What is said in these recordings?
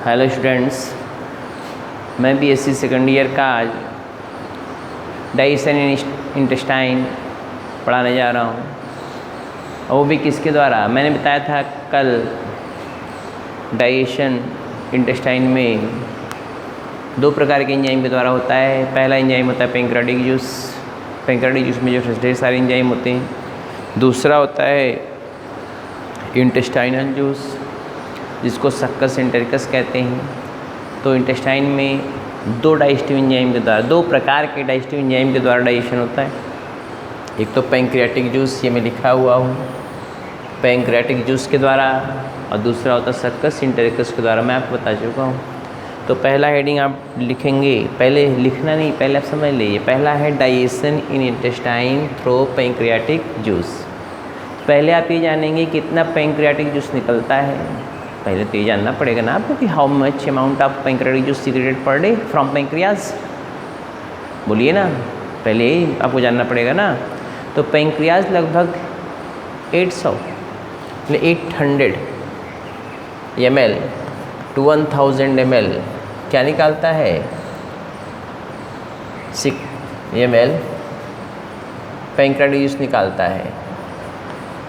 Hello students, मैं BSc second year का आज डाइजेशन इंटेस्टाइन पढ़ाने जा रहा हूँ। और वो भी किसके द्वारा? मैंने बताया था कल डाइजेशन इंटेस्टाइन में दो प्रकार के एंजाइम के द्वारा होता है। पहला एंजाइम होता है पैंक्रेटिक जूस। पैंक्रेटिक जूस में जो ढेर सारे एंजाइम होते हैं। दूसरा होता है इंटेस्टाइनल जूस, जिसको सक्कस एंटेरिकस कहते हैं। तो इंटेस्टाइन में दो डाइजेस्टिव एंजाइम के द्वारा, दो प्रकार के डाइजेस्टिव एंजाइम के द्वारा डाइजेशन होता है। एक तो पैंक्रियाटिक जूस, ये मैं लिखा हुआ हूँ, पैंक्रियाटिक जूस के द्वारा, और दूसरा होता है सक्कस एंटेरिकस के द्वारा। मैं आपको बता चुका हूँ। तो पहला हेडिंग आप लिखेंगे, पहले लिखना नहीं, पहले आप समझ लीजिए। पहला है डाइजेशन इन इंटेस्टाइन थ्रू पैंक्रियाटिक जूस। पहले आप ये जानेंगे कितना पैंक्रियाटिक जूस निकलता है। पहले तो ये जानना पड़ेगा ना आपको कि how much amount of pancreatic juice secreted per day from pancreas. बोलिए ना, पहले ही आपको जानना पड़ेगा ना। तो पैंक्रियाज लगभग 800 ml to 1000 ml क्या निकालता है? 6 ml पैंक्रियाटिक जूस निकालता है।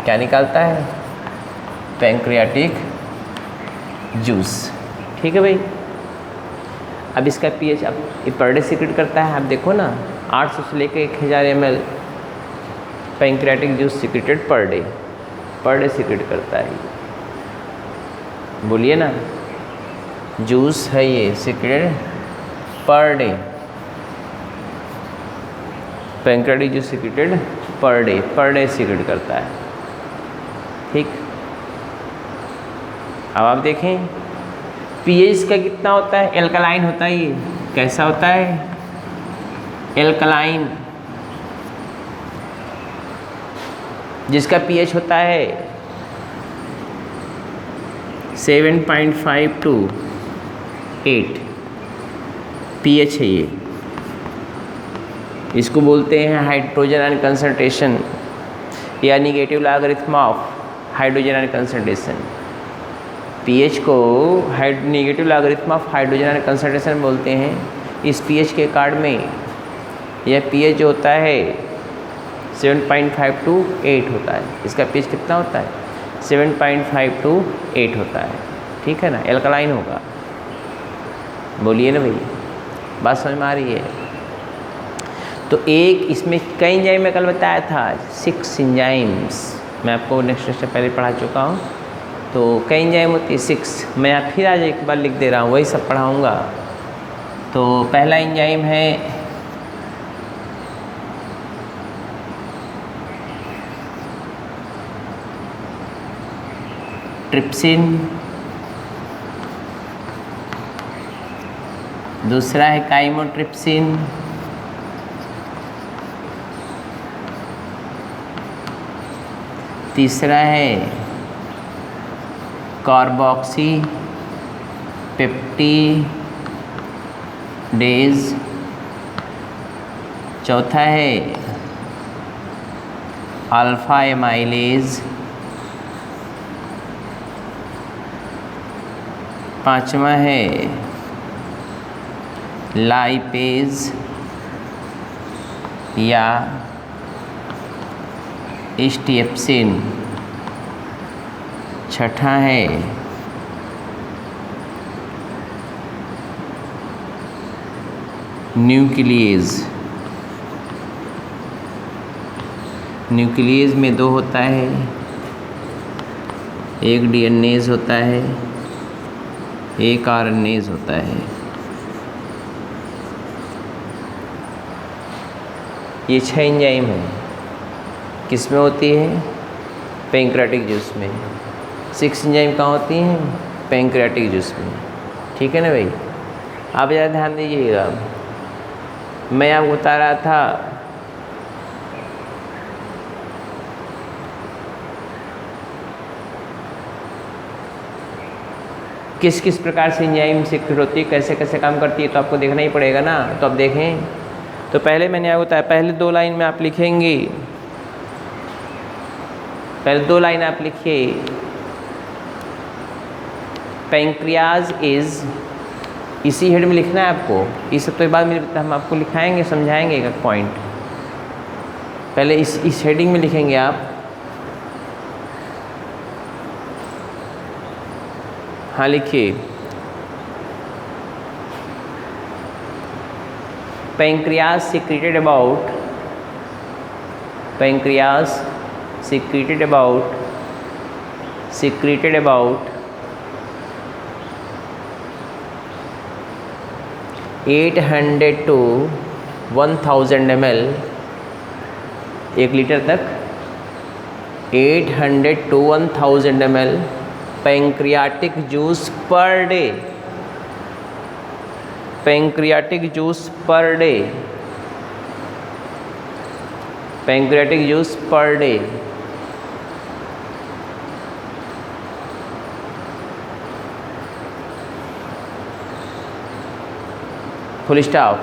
क्या निकालता है? Pancreatic juice. ठीक है भाई। अब इसका पीएच अब पर डे सीक्रेट करता है। आप देखो ना, 800 से लेकर 1000 ml pancreatic juice secreted per day secret करता है। बोलिए ना, जूस है ये secreted per day. Pancreatic juice secreted per day secret करता है। ठीक। अब आप देखें पीएच का कितना होता है। एल्कलाइन होता है। ये कैसा होता है? एल्कलाइन, जिसका पीएच होता है 7.5 to 8 पीएच है ये। इसको बोलते हैं हाइड्रोजन आयन कंसंट्रेशन या negative logarithm of hydrogen ion concentration. PH को negative logarithm of hydrogen ion concentration बोलते हैं। इस पीएच के कार्ड में यह पीएच जो होता है 7.5 to 8 होता है। इसका पीएच कितना होता है? 7.5 to 8 होता है। ठीक है ना, एल्कलाइन होगा। बोलिए ना भाई, बात समझ में आ रही है? तो एक इसमें कई एंजाइम में कल बताया था, 6 एंजाइम्स। मैं आपको नेक्स्ट से पहले पढ़ा चुका हूँ। तो कई एंजाइम होती है 6। मैं आप फिर आज एक बार लिख दे रहा हूँ, वही सब पढ़ाऊँगा। तो पहला एंजाइम है ट्रिप्सिन, दूसरा है काइमोट्रिप्सिन, तीसरा है कार्बोक्सी पेप्टिडेज, चौथा है अल्फा एमाइलेज, पांचवा है लाइपेज या स्टेप्सिन, छठा है न्यूक्लियेज। न्यूक्लियेज में दो होता है, एक डीएनएज होता है, एक आरएनएज होता है। ये 6 एंजाइम है। किस में होती है? पैंक्रियाटिक जूस में। 6 एंजाइम कहाँ होती हैं? पैंक्रियाटिक जूस में। ठीक है ना भाई? आप ज़रा ध्यान दीजिएगा। मैं आपको बता रहा था किस किस प्रकार से एंजाइम सीक्रेट होती है, कैसे कैसे काम करती है, तो आपको देखना ही पड़ेगा ना। तो अब देखें, तो पहले मैंने आपको बताया, पहले 2 लाइन में आप लिखेंगे, पहले 2 लाइन आप लिखिए पैंक्रियाज इज, इसी हेड में लिखना है आपको, इस सब तो बाद में हम आपको लिखाएंगे, समझाएंगे एक पॉइंट, पहले इस हेडिंग में लिखेंगे आप। हाँ लिखिए, pancreas secreted about, pancreas secreted about 800 to 1000 ml, 1 litre तक 800 to 1000 ml pancreatic juice per day, pancreatic juice per day, pancreatic juice per day. Full stop.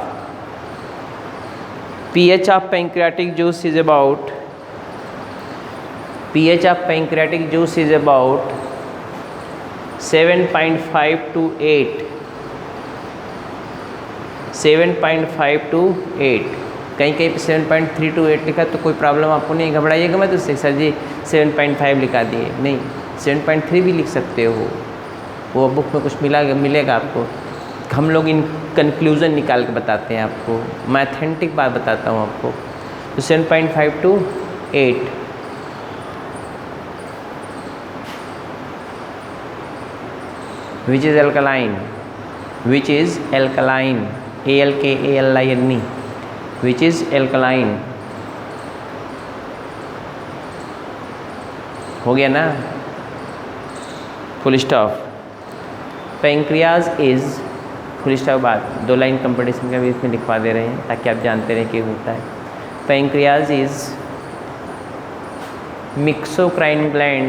pH of pancreatic juice is about, pH of pancreatic juice is about 7.5 to 8, 7.5 to 8, कहीं कहीं पे 7.3 to 8 लिखा तो कोई problem आपको नहीं, घबराइएगा मत उससे, सर जी 7.5 लिखा दिए, नहीं 7.3 भी लिख सकते हो, वो बुक में कुछ मिलेगा आपको। हम लोग इन कंक्लूज़न निकाल के बताते हैं आपको, मैथमेटिक बात बताता हूँ आपको। तो 7.5 to 8, which is alkaline, which is alkaline, ALKALINE, which is alkaline, हो गया ना, full stop. Pancreas is, full stop बात, 2 लाइन कंपटीशन का भी इसमें लिखवा दे रहे हैं ताकि आप जानते रहें कि होता है। Pancreas is mixocrine gland,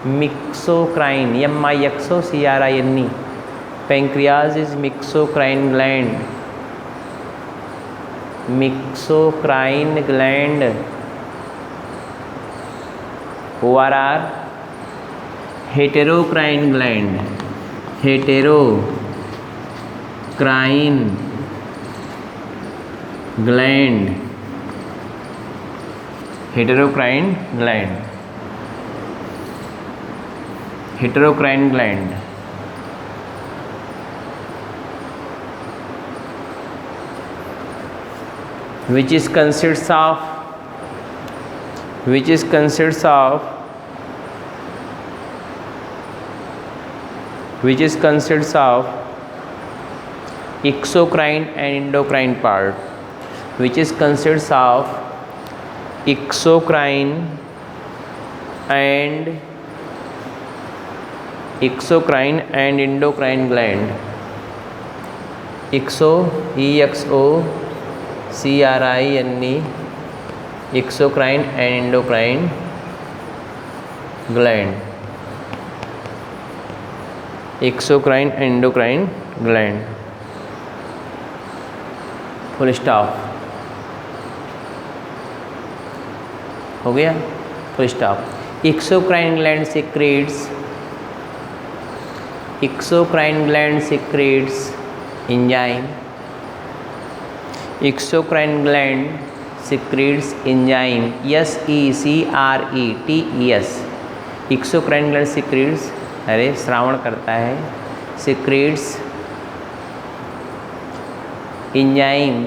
mixocrine MIXOCRINE, pancreas is mixocrine gland, mixocrine gland, ORR heterocrine gland, heterocrine gland, heterocrine gland, heterocrine gland. which is consists of, which is consists of, which is consists of exocrine and endocrine part, which is consists of exocrine and exocrine and endocrine gland, EXOCRINE, exocrine and endocrine gland, exocrine and endocrine gland, full stop, हो गया, full stop. Exocrine gland secretes, exocrine gland secretes enzyme, exocrine gland secretes enzyme, SECRETES, exocrine gland secretes, अरे श्रावण करता है, secretes enzyme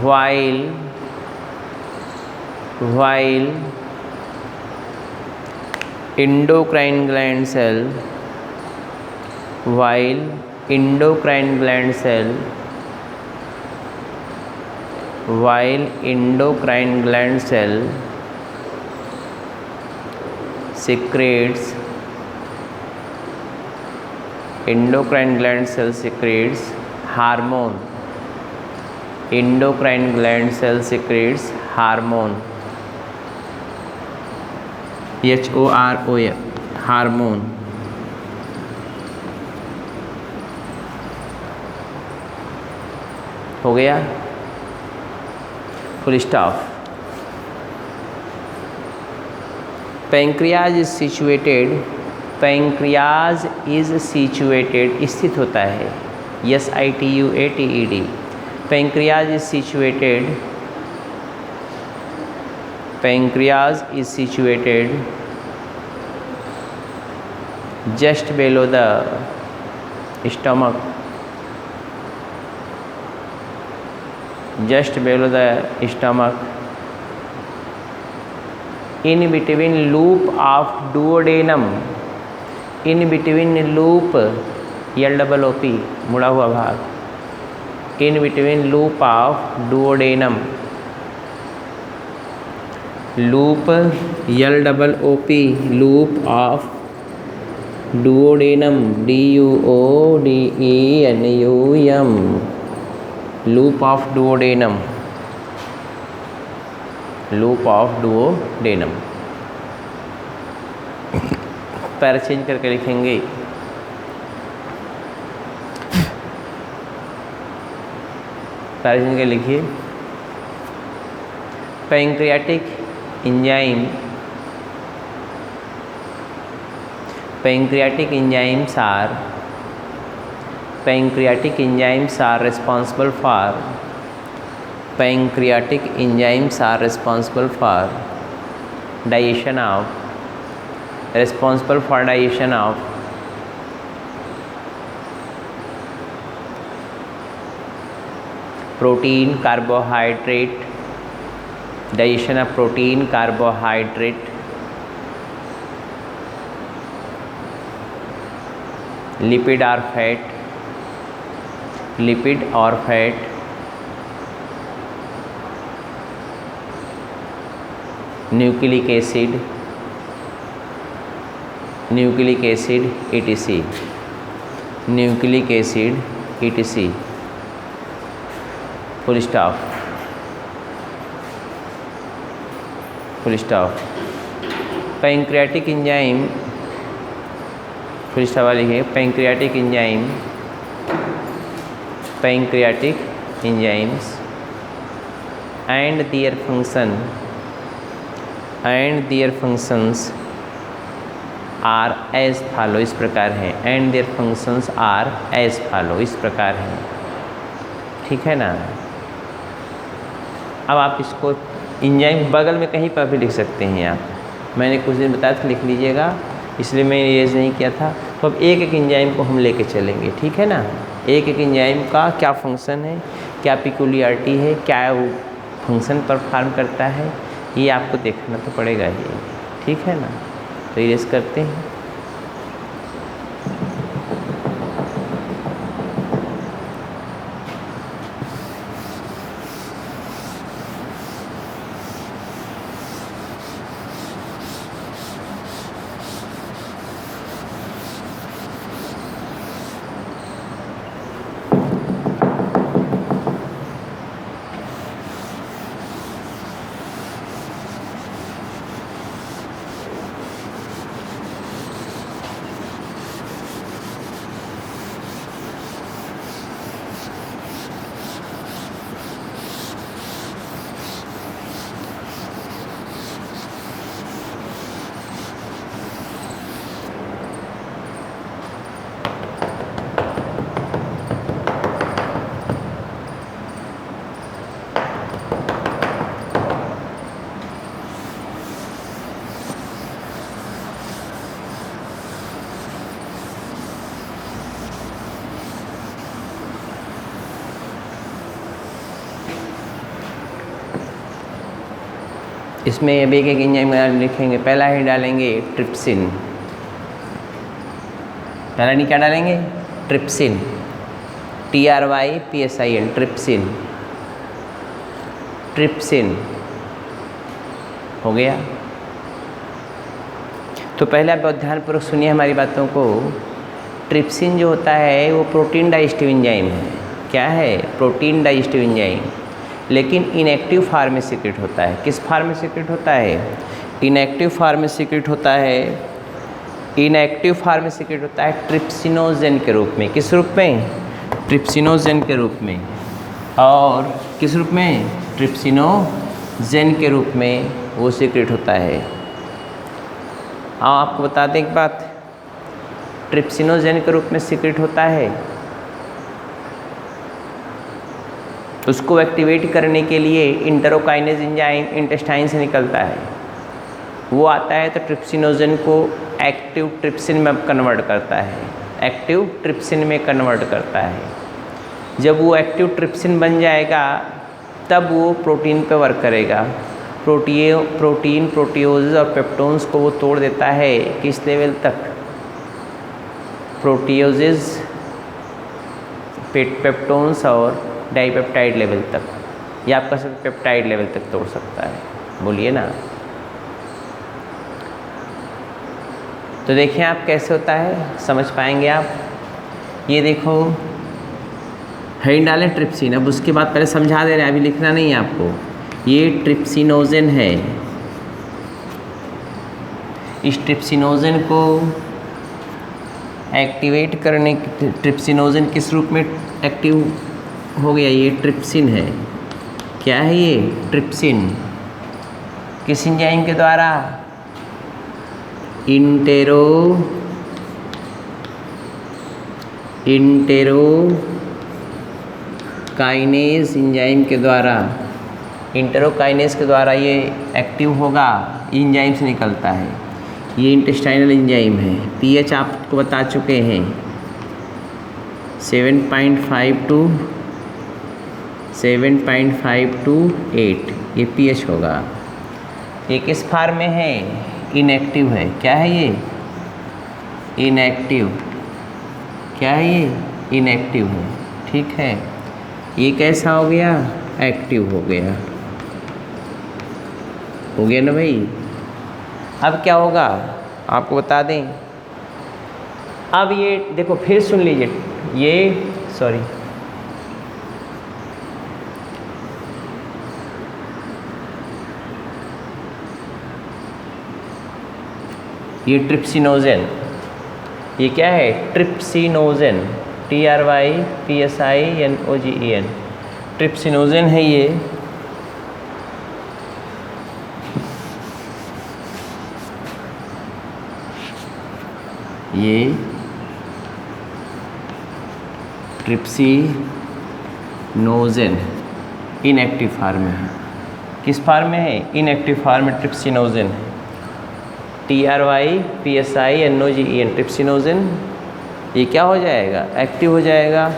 while endocrine gland cell, while endocrine gland cell, while endocrine gland cell secretes, endocrine gland cell secretes hormone, endocrine gland cell secretes hormone, HORMON, hormone. हो गया, full stop. Pancreas is situated, pancreas is situated स्थित होता है, SITUATED, pancreas is situated, pancreas is situated just below the stomach, just below the stomach, in between loop of duodenum, in between loop LOOP मुड़ा हुआ भाग, in between loop of duodenum, loop LOOP, loop of duodenum, DUODENUM, loop of duodenum, loop of duodenum। Para change करके लिखेंगे, para change करके लिखिए, pancreatic enzyme, pancreatic enzymes are responsible for, pancreatic enzymes are responsible for digestion of, responsible for digestion of protein, carbohydrate, digestion of protein, carbohydrate, lipid or fat, lipid और fat, nucleic acid, nucleic acid ETC, nucleic acid ETC, full stop, full stop. Pancreatic enzyme, full stop वाली है, pancreatic enzyme, pancreatic enzymes and their functions are as follow, इस प्रकार हैं, and their functions are as follow, इस प्रकार हैं, ठीक है ना। अब आप इसको एंजाइम बगल में कहीं पर भी लिख सकते हैं आप, मैंने कुछ दिन बताया था, लिख लीजिएगा, इसलिए मैंने ये नहीं किया था। तो अब एक एक एंजाइम को हम लेके चलेंगे, ठीक है ना। एक एक एंजाइम का क्या फंक्शन है, क्या पिक्यूलियरिटी है, क्या वो फंक्शन परफॉर्म करता है, ये आपको देखना तो पड़ेगा ही, ठीक है ना। तो इरेज करते हैं, इसमें अब एक एक एंजाइम लिखेंगे। पहला ही डालेंगे ट्रिप्सिन, पहला नहीं क्या डालेंगे, ट्रिप्सिन, TRYPSIN, ट्रिप्सिन, ट्रिप्सिन हो गया। तो पहले आप ध्यानपूर्वक सुनिए हमारी बातों को। ट्रिप्सिन जो होता है वो प्रोटीन डाइजेस्टिव एंजाइम है। क्या है? प्रोटीन डाइजेस्टिव एंजाइम, लेकिन इनएक्टिव फॉर्म में सीक्रेट होता है। किस फॉर्म में सीक्रेट होता है? इनएक्टिव फॉर्म में सीक्रेट होता है। इनएक्टिव फॉर्म में सीक्रेट होता है ट्रिप्सिनोजेन के रूप में। किस रूप में? ट्रिप्सिनोजेन के रूप में। और किस रूप में? ट्रिप्सिनोजेन के रूप में वो सीक्रेट होता है। आपको बता दें एक बात, ट्रिप्सिनोजेन के रूप में सीक्रेट होता है। उसको एक्टिवेट करने के लिए इंटेरोकाइनेज एंजाइम इंटेस्टाइन से निकलता है, वो आता है तो ट्रिप्सिनोजेन को एक्टिव ट्रिप्सिन में कन्वर्ट करता है, एक्टिव ट्रिप्सिन में कन्वर्ट करता है। जब वो एक्टिव ट्रिप्सिन बन जाएगा तब वो प्रोटीन पे वर्क करेगा। प्रोटीन प्रोटियोजेज और पेप्टोन्स को वो तोड़ देता है किस लेवल तक, प्रोटियोजेज पेप्टोन्स और डाइपेप्टाइड लेवल तक, या आप कह सकते पेप्टाइड लेवल तक तोड़ सकता है। बोलिए ना। तो देखिए आप कैसे होता है, समझ पाएंगे आप। ये देखो हेड डाले ट्रिप्सिन, अब उसके बाद पहले समझा दे रहे हैं, अभी लिखना नहीं है आपको। ये ट्रिप्सिनोजेन है, इस ट्रिप्सिनोजेन को एक्टिवेट करने, ट्रिप्सिनोजेन किस रूप में एक्टिव हो गया, ये ट्रिप्सिन है। क्या है ये ट्रिप्सिन, किस एंजाइम के द्वारा, इंटेरोकाइनेज एंजाइम के द्वारा, इंटेरोकाइनेज के द्वारा ये एक्टिव होगा, एंजाइम से निकलता है। ये इंटेस्टाइनल एंजाइम है। पीएच आपको बता चुके हैं 7.5 to 8, ये पीएच होगा। ये किस फार्म में है, इनएक्टिव है। क्या है ये, इनएक्टिव। क्या है ये, इनएक्टिव है। ठीक है, ये कैसा हो गया, एक्टिव हो गया। हो गया ना भाई। अब क्या होगा आपको बता दें, अब ये देखो फिर सुन लीजिए, ये सॉरी ये ट्रिप्सिनोजेन, ये क्या है, ट्रिप्सिनोजेन, TRYPSINOGEN, ट्रिप्सिनोजेन है ये। ये ट्रिप्सिनोजेन इनएक्टिव फार्म में है। किस फार्म में है, इनएक्टिव फार्म में ट्रिप्सिनोजेन है। TRYPSINOGEN, trypsinogen. ये क्या हो जाएगा, एक्टिव हो जाएगा।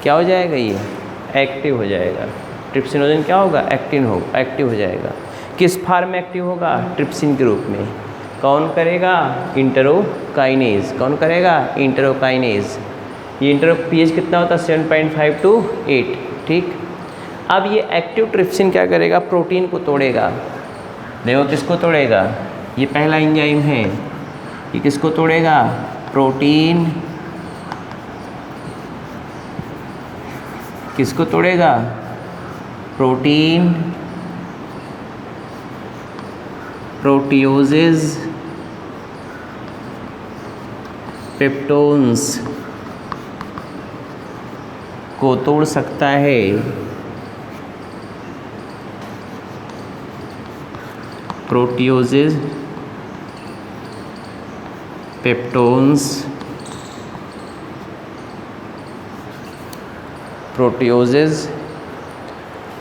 क्या हो जाएगा, ये एक्टिव हो जाएगा। ट्रिप्सिनोजेन क्या होगा, एक्टिव हो जाएगा। किस फार्म में एक्टिव होगा, ट्रिप्सिन के रूप में। कौन करेगा, इंटेरोकाइनेज। कौन करेगा, इंटेरोकाइनेज। ये पीएच कितना होता है, 7.5 to 8। ठीक, अब ये एक्टिव ट्रिप्सिन क्या करेगा, प्रोटीन को तोड़ेगा। देखो किसको तोड़ेगा, ये पहला एंजाइम है, ये किसको तोड़ेगा, प्रोटीन। किसको तोड़ेगा, प्रोटीन प्रोटियोजेज पेप्टोन्स को तोड़ सकता है। प्रोटियोजेज पेप्टोन्स, प्रोटियोजेज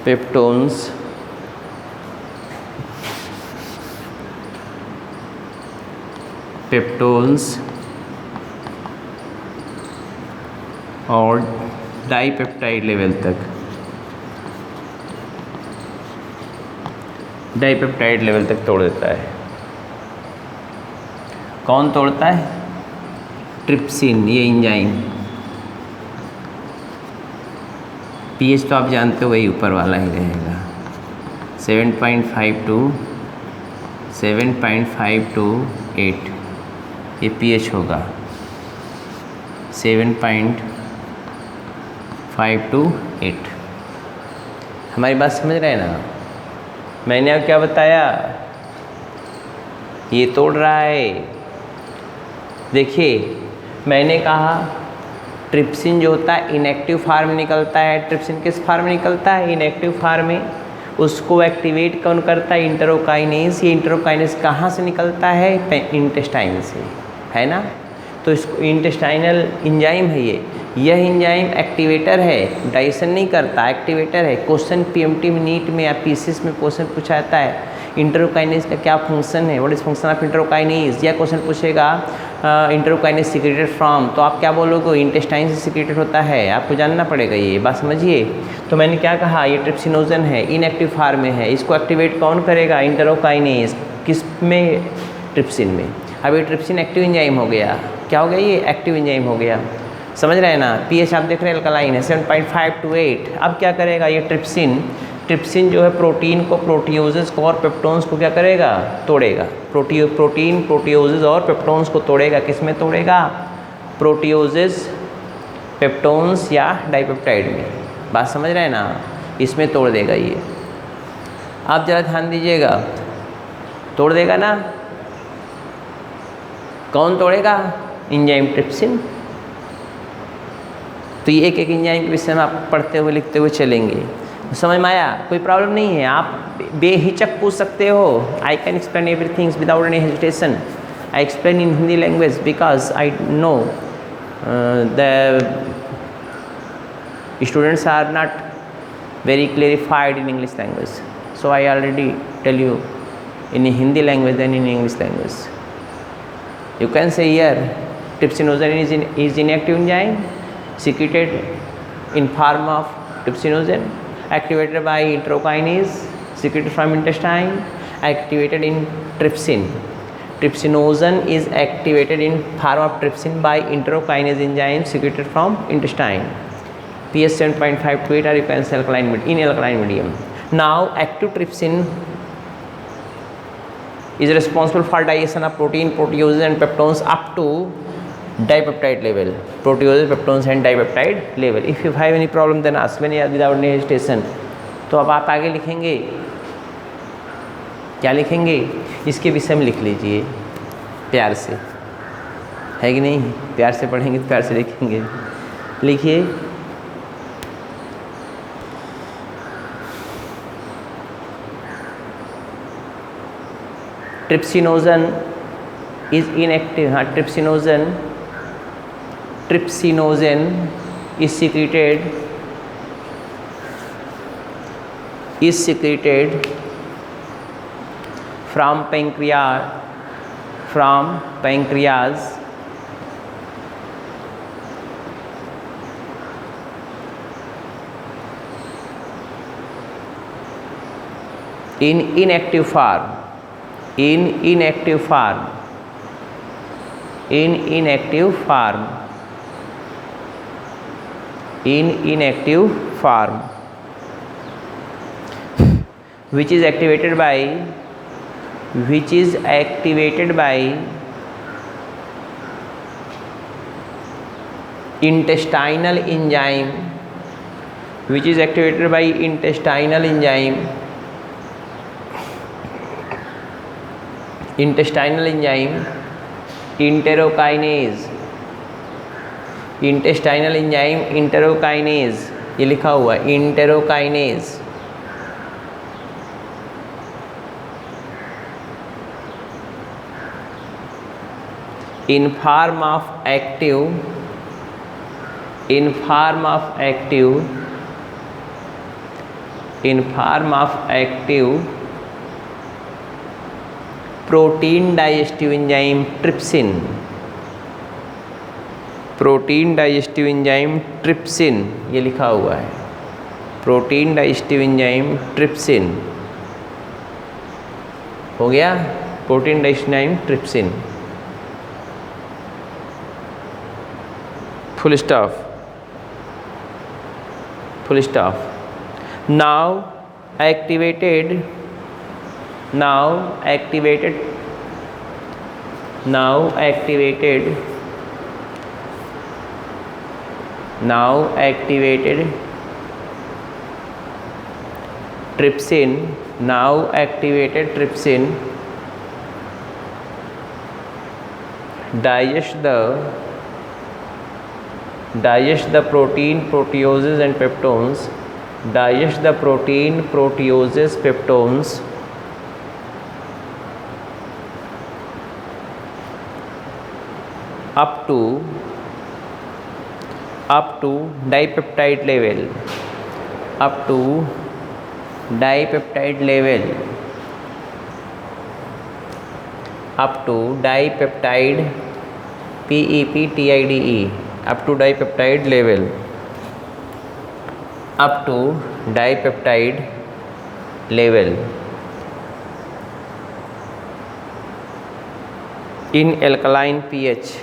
पेप्टोन्स और डाइपेप्टाइड लेवल तक, डाइपेप्टाइड लेवल तक तोड़ देता है। कौन तोड़ता है, ट्रिप्सिन, ये एंजाइम। पीएच तो आप जानते हो वही ऊपर वाला ही रहेगा, 7.5 to 8 ये पीएच होगा। 7.5 to 8। हमारी बात समझ रहे हैं ना। मैंने अब क्या बताया, ये तोड़ रहा है। देखिए मैंने कहा ट्रिप्सिन जो होता है इनएक्टिव फार्म में निकलता है। ट्रिप्सिन किस फार्म में निकलता है, इनएक्टिव फार्म में। उसको एक्टिवेट कौन करता है? इंटरोकाइनेज। ये इंटरोकाइनेज कहाँ से निकलता है? इंटेस्टाइन से, है ना। तो इसको इंटेस्टाइनल इंजाइम है ये। यह इंजाइम एक्टिवेटर है, डाइजेशन नहीं करता, एक्टिवेटर है। क्वेश्चन पीएमटी में, नीट में या पीसीएस में क्वेश्चन पूछा जाता है इंटरोकाइनेज का क्या फंक्शन है, व्हाट इज फंक्शन ऑफ इंटरोकाइनेज। या क्वेश्चन पूछेगा इंटरोकाइनेज सीक्रेटेड फ्रॉम, तो आप क्या बोलोगे? इंटेस्टाइन से सीक्रेटेड होता है। आपको जानना पड़ेगा, ये बात समझिए। तो मैंने क्या कहा? ये ट्रिप्सिनोजन है, इनएक्टिव फॉर्म में है। इसको एक्टिवेट कौन करेगा? इंटरोकाइनेज। किस में? ट्रिप्सिन में। अब ये ट्रिप्सिन एक्टिव एंजाइम हो गया। क्या हो गया? ये एक्टिव एंजाइम हो गया। समझ रहे हैं ना। पीएच आप देख रहे हैं अल्कलाइन है 7.5 to 8। अब क्या करेगा ये ट्रिप्सिन जो है प्रोटीन को, प्रोटियोजेस को और पेप्टोन्स को क्या करेगा? तोड़ेगा। प्रोटीन, प्रोटियोजेस और पेप्टोन्स को तोड़ेगा। किस में तोड़ेगा? प्रोटियोजेस, पेप्टोन्स या डाइपेप्टाइड में। बात समझ रहे हैं ना। इसमें तोड़ देगा ये। आप ज़रा ध्यान दीजिएगा, तोड़ देगा ना। कौन तोड़ेगा? Enzyme trypsin. तो ये एक एक एंजाइम के विषय में आप पढ़ते हुए लिखते हुए चलेंगे। समझ में आया? कोई प्रॉब्लम नहीं है, आप बेहिचक पूछ सकते हो। I can explain everything without any hesitation. I explain in Hindi language because I know the students are not very clarified in English language. So I already tell you in Hindi language than in English language. You can say here trypsinogen is inactive enzyme secreted in form of trypsinogen activated by enterokinase secreted from intestine activated in trypsin. Trypsinogen is activated in form of trypsin by enterokinase enzyme secreted from intestine. pH 7.5 to 8 or you can say alkaline in alkaline medium. Now active trypsin is responsible for digestion of protein, proteases and peptones up to dipeptide level. Proteases, peptones and dipeptide level. If you have any problem then ask me without any hesitation. तो अब आप आगे लिखेंगे, क्या लिखेंगे? इसके विषय में लिख लीजिए प्यार से, है कि नहीं? प्यार से पढ़ेंगे तो प्यार से लिखेंगे। लिखिए ट्रिप्सिनोजन is inactive. हाँ, trypsinogen is secreted from pancreas in inactive form. In inactive form which is activated by intestinal enzyme enterokinase, ये लिखा हुआ है enterokinase। in form of active protein digestive enzyme trypsin. ये लिखा हुआ है प्रोटीन डाइजेस्टिव एंजाइम ट्रिप्सिन। हो गया? Protein digestive enzyme trypsin, full stop. now activated trypsin digest the protein, proteases and peptones digest the protein proteases peptones up to dipeptide level, up to dipeptide level, up to dipeptide PEPTIDE, up to dipeptide level, up to dipeptide level in alkaline pH,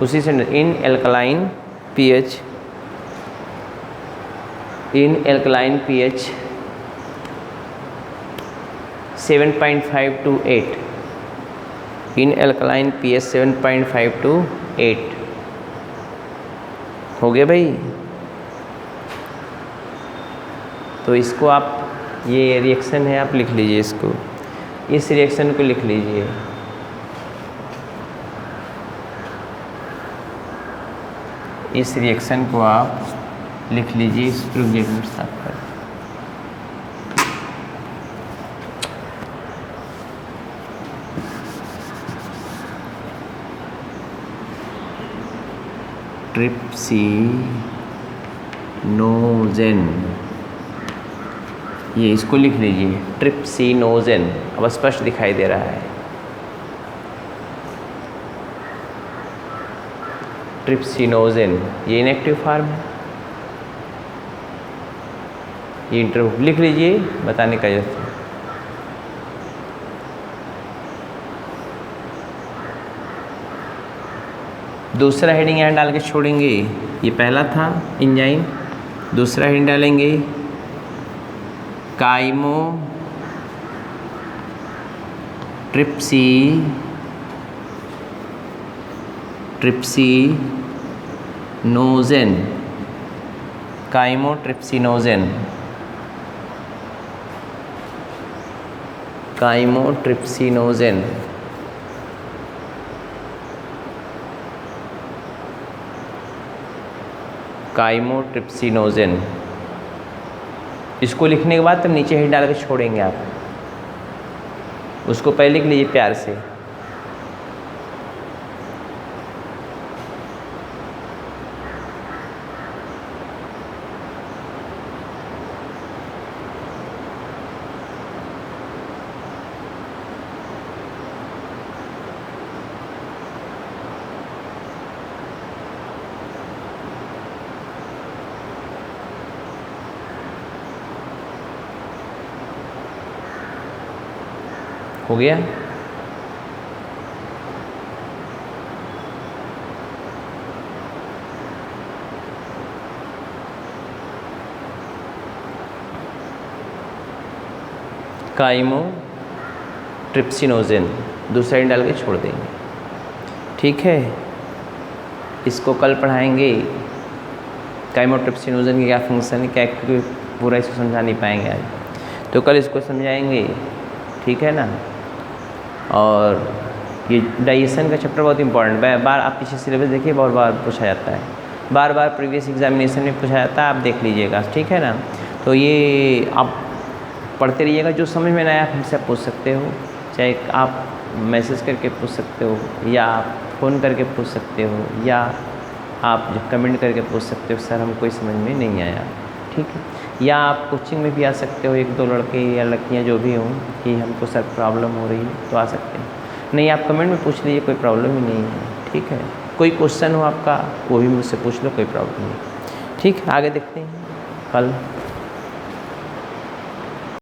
उसी से in alkaline pH, in alkaline pH 7.5 to 8, in alkaline pH 7.5 to 8। हो गया भाई। तो इसको आप, ये reaction है, आप लिख लीजिए इसको, इस रिएक्शन को लिख लीजिए। इस रिएक्शन को आप लिख लीजिए, इस प्रोजेक्ट साफ कर। ट्रिप्सिनोजेन, ये इसको लिख लीजिए, ट्रिप्सिनोजेन। अब स्पष्ट दिखाई दे रहा है। ट्रिप्सिनोजेन ये इनएक्टिव फॉर्म है, ये इंटरव्यू लिख लीजिए, बताने का जरूरत है। दूसरा हेडिंग यहाँ डाल के छोड़ेंगे, ये पहला था एंजाइम, दूसरा हेडिंग डालेंगे काइमो ट्रिप्सिनोजेन, काइमोट्रिप्सिनोजेन, काइमोट्रिप्सिनोजेन। काइमोट्रिप्सिनोजेन, इसको लिखने के बाद तब नीचे ही डाल के छोड़ेंगे आप, उसको पहले लिख लीजिए प्यार से। हो गया। काइमोट्रिप्सिनोजेन दूसरा डाल के छोड़ देंगे, ठीक है। इसको कल पढ़ाएंगे, काइमोट्रिप्सिनोजेन की क्या फंक्शन है, क्या, क्योंकि पूरा इसको समझा नहीं पाएंगे आज, तो कल इसको समझाएंगे, ठीक है ना। और ये डाइजेशन का चैप्टर बहुत इंपॉर्टेंट है, बार आप पीछे सिलेबस देखिए, बहुत बार पूछा जाता है, बार बार प्रीवियस एग्जामिनेशन में पूछा जाता है, आप देख लीजिएगा, ठीक है ना। तो ये आप पढ़ते रहिएगा, जो समझ में ना आए आप हमसे पूछ सकते हो, चाहे आप मैसेज करके पूछ सकते हो, या आप फ़ोन करके पूछ सकते हो, या आप जो कमेंट करके पूछ सकते हो, सर हमको समझ में नहीं आया, ठीक है। या आप कोचिंग में भी आ सकते हो, एक दो लड़के या लड़कियां जो भी हों कि हमको सर प्रॉब्लम हो रही है, तो आ सकते हैं। नहीं, आप कमेंट में पूछ लीजिए, कोई प्रॉब्लम ही नहीं है, ठीक है। कोई क्वेश्चन हो आपका वो भी मुझसे पूछ लो, कोई प्रॉब्लम नहीं, ठीक है। आगे देखते हैं कल।